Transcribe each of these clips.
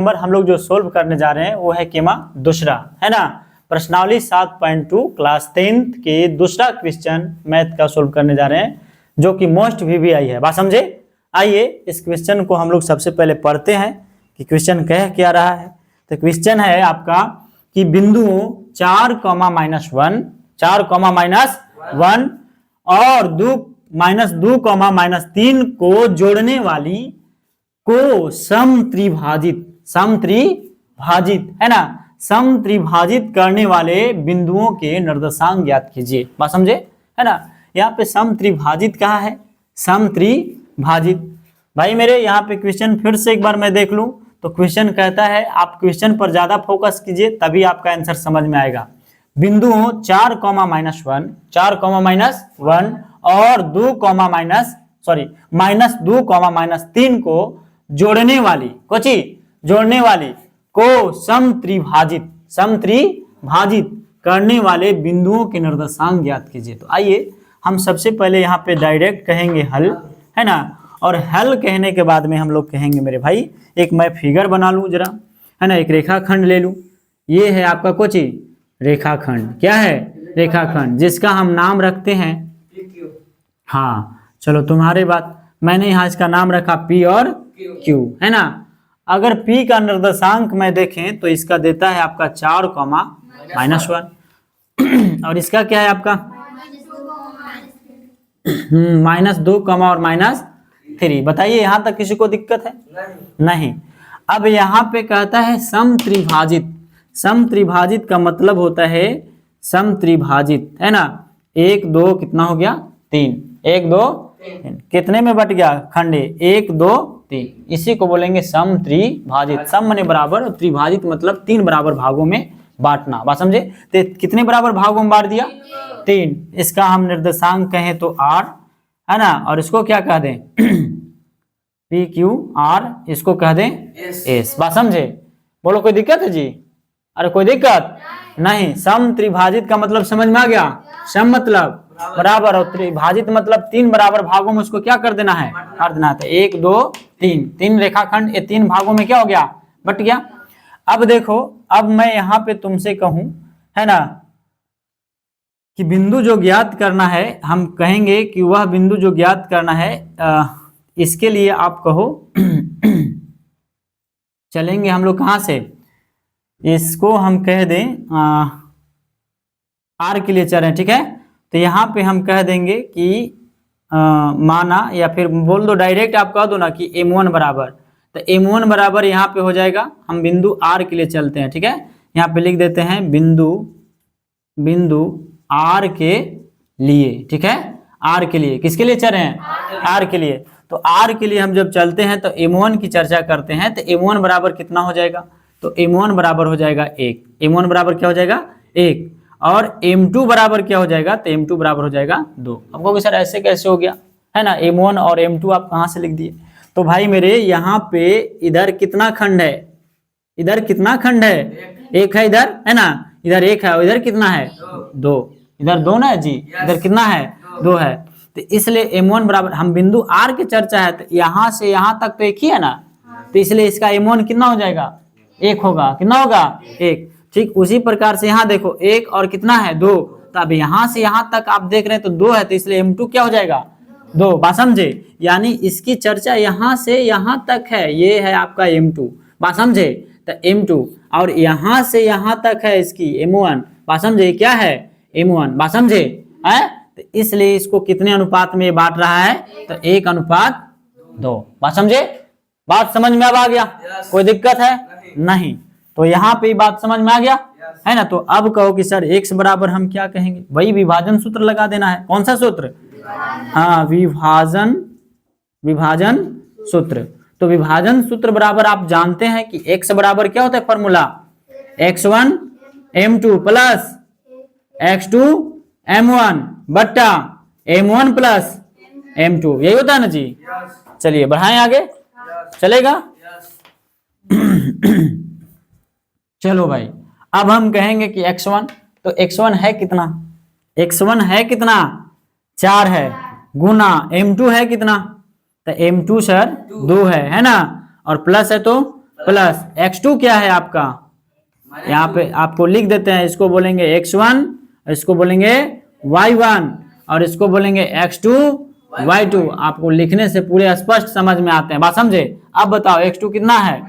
Number हम लोग जो सोल्व करने जा रहे हैं वो है केमा दूसरा, है ना। प्रश्नावली 7.2 क्लास 10th के दूसरा क्वेश्चन मैथ का सोल्व करने जा रहे हैं, जो कि मोस्ट VVI है। बात समझे। आइए इस क्वेश्चन को हम लोग सबसे पहले पढ़ते हैं कि क्वेश्चन कह क्या रहा है। तो क्वेश्चन है आपका कि बिंदुओं 4,-1 4,-1 और 2,-3 को जोड़ने वाली को समत्रिभाजित है ना, समत्रिभाजित करने वाले बिंदुओं के निर्देशांक ज्ञात कीजिए। बात समझे, है ना। यहाँ पे समत्रिभाजित कहा है, समत्रिभाजित। भाई मेरे यहाँ पे क्वेश्चन फिर से एक बार मैं देख लूं तो क्वेश्चन कहता है, आप क्वेश्चन पर ज्यादा फोकस कीजिए तभी आपका आंसर समझ में आएगा। बिंदुओं 4,-1 और -2,-3 को जोड़ने वाली को समत्रिभाजित करने वाले बिंदुओं के निर्देशांक ज्ञात कीजिए। तो आइए हम सबसे पहले यहाँ पे डायरेक्ट कहेंगे हल, है ना। और हल कहने के बाद में हम लोग कहेंगे मेरे भाई, एक मैं फिगर बना लूं जरा, है ना, एक रेखाखंड ले लूं। ये है आपका कोची रेखाखंड, क्या है रेखाखंड, जिसका हम नाम रखते हैं, हाँ चलो तुम्हारे बात, मैंने यहाँ इसका नाम रखा P और Q, है ना। अगर P का निर्देशांक में देखें तो इसका देता है आपका 4,-1 और इसका क्या है आपका -2, और -3। बताइए यहाँ तक किसी को दिक्कत है? नहीं। अब यहाँ पे कहता है समत्रिभाजित। समत्रिभाजित का मतलब होता है समत्रिभाजित, है ना। 1 2 कितना हो गया 3, 1 2 3 कितने में बट गया खंडे 1 2 3, इसी को बोलेंगे समत्रिभाजित। सम माने बराबर, त्रिभाजित मतलब 3 बराबर भागों में बांटना। बात समझे। तो कितने बराबर भागों में बांट दिया 3। इसका हम निर्देशांक कहें तो R, है ना, और इसको क्या कह दें PQR, इसको कह दें S। बात समझे। बोलो कोई दिक्कत है जी? अरे कोई दिक्कत नहीं। समत्रिभाजित का मतलब समझ में आ गया। सम मतलब बराबर और त्रिभाजित मतलब 3 बराबर भागों में उसको क्या कर देना है, काट देना है। 1 2 3 3 रेखाखंड, ये 3 भागों में क्या हो गया, बट गया। अब देखो, अब मैं यहाँ पे तुमसे कहूं, है ना, कि बिंदु जो ज्ञात करना है, हम कहेंगे कि वह बिंदु जो ज्ञात करना है, इसके लिए आप कहो चलेंगे हम लोग कहाँ से, इसको हम कह दें R के लिए चल रहे हैं, ठीक है। तो यहाँ पे हम कह देंगे कि माना, या फिर बोल दो डायरेक्ट, आप कह दो ना कि M1 बराबर, तो M1 बराबर यहाँ पे हो जाएगा, हम बिंदु R के लिए चलते हैं, ठीक है। यहाँ पे लिख देते हैं बिंदु R के लिए, ठीक है। R के लिए, किसके लिए चल रहे हैं, R के लिए। तो R के लिए हम जब चलते हैं तो M1 की चर्चा करते हैं, तो M1 बराबर कितना हो जाएगा, तो M1 बराबर हो जाएगा 1। M1 बराबर क्या हो जाएगा 1, और M2 बराबर क्या हो जाएगा, तो M2 बराबर हो जाएगा 2। अब कहोगे सर ऐसे कैसे हो गया, है ना, M1 और M2 आप कहाँ से लिख दिए। तो भाई मेरे यहाँ पे इधर कितना खंड है, इधर कितना खंड है, 1 है इधर, है ना, इधर 1 है, और इधर कितना है 2, इधर 2 ना जी, इधर कितना है 2 है। तो इसलिए M1 बराबर, हम बिंदु R की चर्चा है, तो यहाँ से यहाँ तक तो 1 ही है ना, तो इसलिए इसका M1 कितना हो जाएगा 1 होगा, कितना होगा 1। ठीक उसी प्रकार से यहाँ देखो 1 और कितना है 2, तो अब यहाँ से यहाँ तक आप देख रहे हैं तो 2 है, तो इसलिए M2 क्या हो जाएगा 2। बात समझे। यानी इसकी चर्चा यहाँ से यहाँ तक है, ये है आपका M2। बात समझे। तो M2, और यहाँ से यहाँ तक है इसकी M1। बात समझे, क्या है M1। बात समझे है। तो इसलिए इसको कितने अनुपात में बांट रहा है, तो 1:2। बात समझे। बात समझ में अब आ गया, कोई दिक्कत है नहीं। तो यहाँ पे बात समझ में आ गया, है ना। तो अब कहो कि सर x बराबर हम क्या कहेंगे, वही विभाजन सूत्र लगा देना है। कौन सा सूत्र, हाँ विभाजन सूत्र। तो विभाजन सूत्र बराबर आप जानते हैं कि x बराबर क्या होता है, formula x1 m2 plus x2 m1 बट्टा m1 प्लस m2, यही होता है ना जी। चलिए बढ़ाएं आगे, चलेगा। चलो भाई, अब हम कहेंगे कि x1, तो x1 है कितना, x1 है कितना 4 है, गुना m2 है कितना, तो m2 सर 2 है ना, और प्लस है तो प्लस x2 क्या है आपका, यहाँ पे आपको लिख देते हैं, इसको बोलेंगे x1, इसको बोलेंगे y1 और इसको बोलेंगे x2 y2। आपको लिखने से पूरे स्पष्ट समझ में आते हैं, बात समझे। अब बताओ x2 कितना है,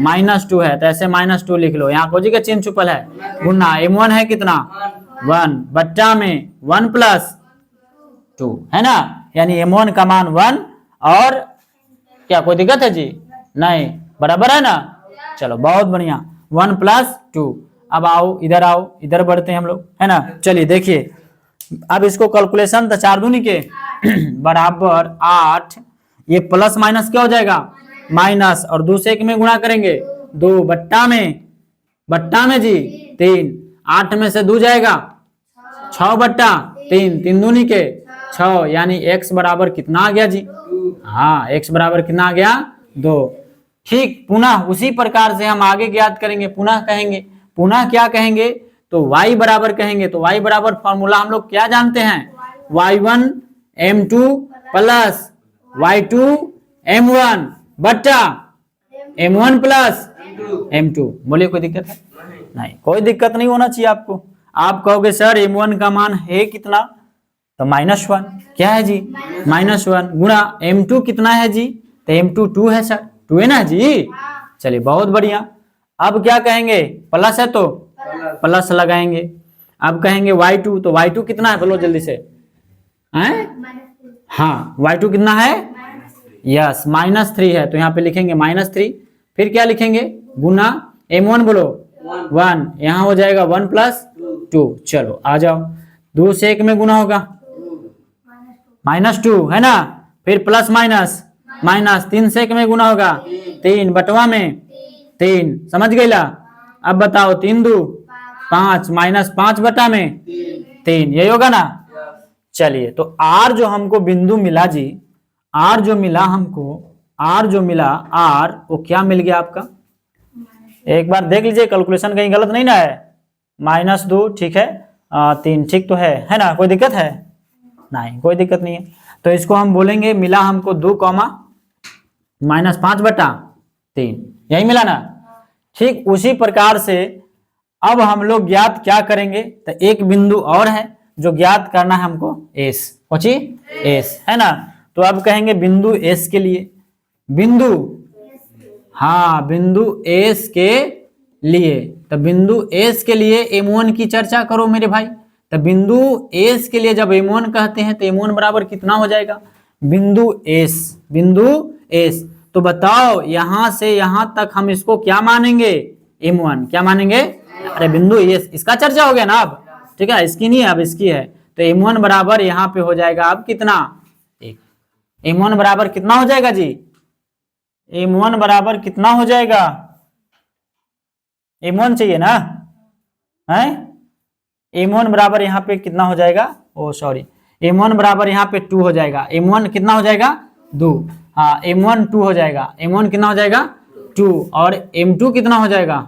-2 है, तो ऐसे -2 लिख लो। यहाँ कोजी का चिन्ह छुपल है, गुना m1 है कितना 1 बट्टा में 1 + 2 है ना, यानी m1 का मान 1 और क्या कोई दिक्कत है जी, नहीं, बराबर है ना। चलो बहुत बढ़िया, 1 + 2। अब आओ इधर, आओ इधर बढ़ते हैं हम लोग, है ना। चलिए देखिए, अब इसको कैलकुलेशन तो 4 दूनी के बराबर 8, ये प्लस माइनस क्या हो जाएगा माइनस, और 2 से 1 में गुणा करेंगे 2 बट्टा में जी 3, 8 में से 2 जाएगा 6 बट्टा 3, 3 दूनी के 6, यानी x बराबर कितना आ गया जी, हाँ x बराबर कितना आ गया 2। ठीक, पुनः उसी प्रकार से हम आगे ज्ञात करेंगे, पुनः कहेंगे, पुनः क्या कहेंगे तो y बराबर कहेंगे। तो y बराबर फॉर्मूला हम लोग क्या जानते हैं, y1 m2 + y2 m1 बट्टा m1 + m2। बोलिए कोई दिक्कत है, नहीं कोई दिक्कत नहीं होना चाहिए आपको। आप कहोगे सर m1 का मान है कितना, तो -1 क्या है जी -1 गुणा m2 कितना है जी, तो m2 2 है सर, 2 है ना जी। चलिए बहुत बढ़िया। अब क्या कहेंगे, प्लस है तो प्लस लगाएंगे। अब कहेंगे y2, तो y2 कितना है बोलो जल्दी से, हैं हाँ y2 कितना है, यस -3 है, तो यहाँ पे लिखेंगे -3। फिर क्या लिखेंगे, गुना m1 बोलो 1, यहाँ हो जाएगा 1 + 2। चलो आ जाओ, 2 से 1 में गुना होगा -2 है ना, फिर प्लस माइनस 3 से 1 में गुना होगा 3 बटवा में 3, समझ गई ला। अब बताओ 3 2 5 -5 बटा में 3, यही होगा ना। चलिए, तो r जो हमको बिंदु मिला जी, r जो मिला हमको, r जो मिला r, वो क्या मिल गया आपका, एक बार देख लीजिए कैलकुलेशन कहीं गलत नहीं ना है। -2 ठीक है, 3 ठीक तो है ना, कोई दिक्कत है, नहीं कोई दिक्कत नहीं है। तो इसको हम बोलेंगे मिला हमको 2, -5 बटा 3, यही मिला ना। ठीक उसी प्रकार से अब हम लोग ज्ञात क्या करेंगे, तो एक बिंदु और है जो ज्ञात करना है हमको, S पहुंची S है ना। तो अब कहेंगे बिंदु S के लिए, बिंदु हाँ बिंदु S के लिए, तो बिंदु S के लिए m1 की चर्चा करो मेरे भाई। तो बिंदु S के लिए जब m1 कहते हैं तो m1 बराबर कितना हो जाएगा, बिंदु S। तो बताओ यहां से यहां तक हम इसको क्या मानेंगे, m1 क्या मानेंगे, अरे बिंदु S, इसका चर्चा हो गया ना अब, ठीक है, इसकी नहीं है अब इसकी है। तो m1 बराबर यहाँ पे हो जाएगा अब कितना, 1। m1 बराबर कितना हो जाएगा जी, m1 बराबर कितना हो जाएगा, m1 चाहिए ना, है m1 बराबर यहाँ पे कितना हो जाएगा, ओ सॉरी, m1 बराबर यहाँ पे 2 हो जाएगा। m1 कितना हो जाएगा 2, हाँ m1 2 हो जाएगा, m1 कितना हो जाएगा 2, और m2 कितना हो जाएगा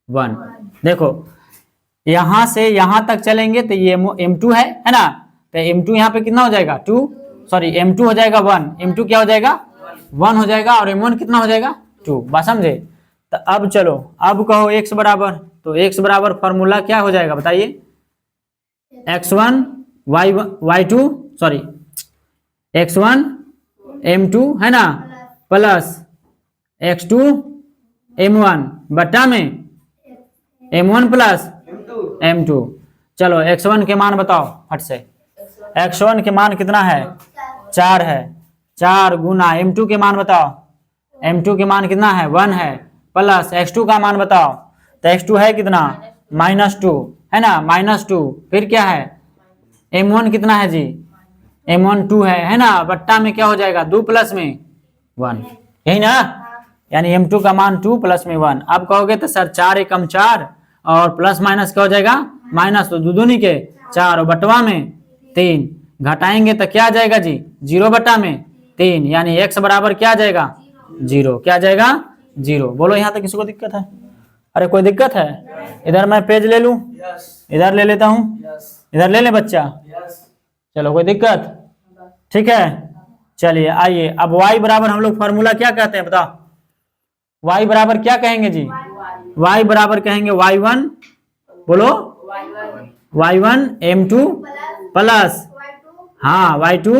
1। देखो यहां से यहां तक चलेंगे तो ये m2 है ना, तो m2 यहाँ पे कितना हो जाएगा 2, सॉरी m2 हो जाएगा 1, m2 क्या हो जाएगा 1 हो जाएगा, और m1 कितना हो जाएगा 2, बात समझे। तो अब चलो, अब कहो x बराबर, तो x बराबर फॉर्मूला क्या हो जाएगा बताइए, x1 y2 sorry x1 m2 है ना, प्लस x2 m1 बटा में m1 + m2। चलो x1 के मान बताओ फट से, x1 के मान कितना है 4 है, 4 गुना m2 के मान बताओ, m2 के मान कितना है 1 है, प्लस x2 का मान बताओ, तो x2 है कितना -2 है ना, -2, फिर क्या है m1 कितना है जी, m1 2 है ना, बट्टा में क्या हो जाएगा 2 + में 1, यही ना, यानी m2 का मान 2 + में 1। अब कहोगे तो सर 4 एकम 4 और प्लस माइनस क्या हो जाएगा माइनस, तो दूनी के 4 और बटवा में 3, घटाएंगे तो क्या आ जाएगा जी 0 बटा में 3, यानी x बराबर क्या आ जाएगा 0, क्या आ जाएगा 0। बोलो यहाँ तक किसी को दिक्कत है, अरे कोई दिक्कत है, इधर मैं पेज ले लूं, इधर ले लेता हूं, इधर ले ले बच्चा, चलो कोई दिक्कत, ठीक है। चलिए आइए, अब y बराबर हम लोग फॉर्मूला क्या कहते हैं बताओ, y बराबर क्या कहेंगे जी, y बराबर कहेंगे y1, बोलो y1 m2 प्लस, हाँ y2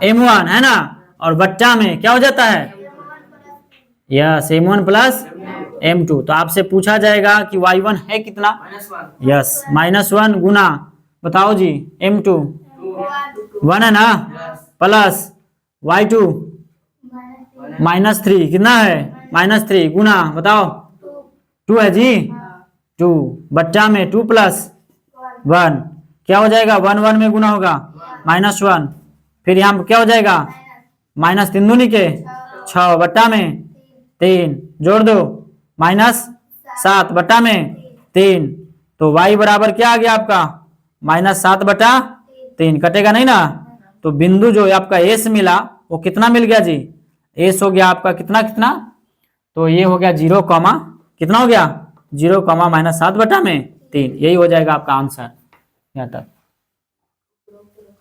m1 है ना, और बट्टा में क्या हो जाता है, यस m1 प्लस m2। तो आपसे पूछा जाएगा कि y1 है कितना, यस -1 गुना, बताओ जी m2 1 है ना, प्लस y2 -3 कितना है, -3 गुना, बताओ 2 है जी, 2 बट्टा में 2 प्लस 1 क्या हो जाएगा, 1 1 में गुना होगा -1, फिर यहाँ क्या हो जाएगा, -3 दूनी के 6 बट्टा में 3 जोड़ दो -7 बट्टा में 3। तो y बराबर क्या आ गया आपका, -7 बटा 3, कटेगा नहीं ना। तो बिंदु जो आपका एस मिला वो कितना मिल गया जी, एस हो गया आपका कितना कितना, तो ये हो गया 0, कितना हो गया 0, -7 बटा में 3, यही हो जाएगा आपका आंसर यहाँ तक।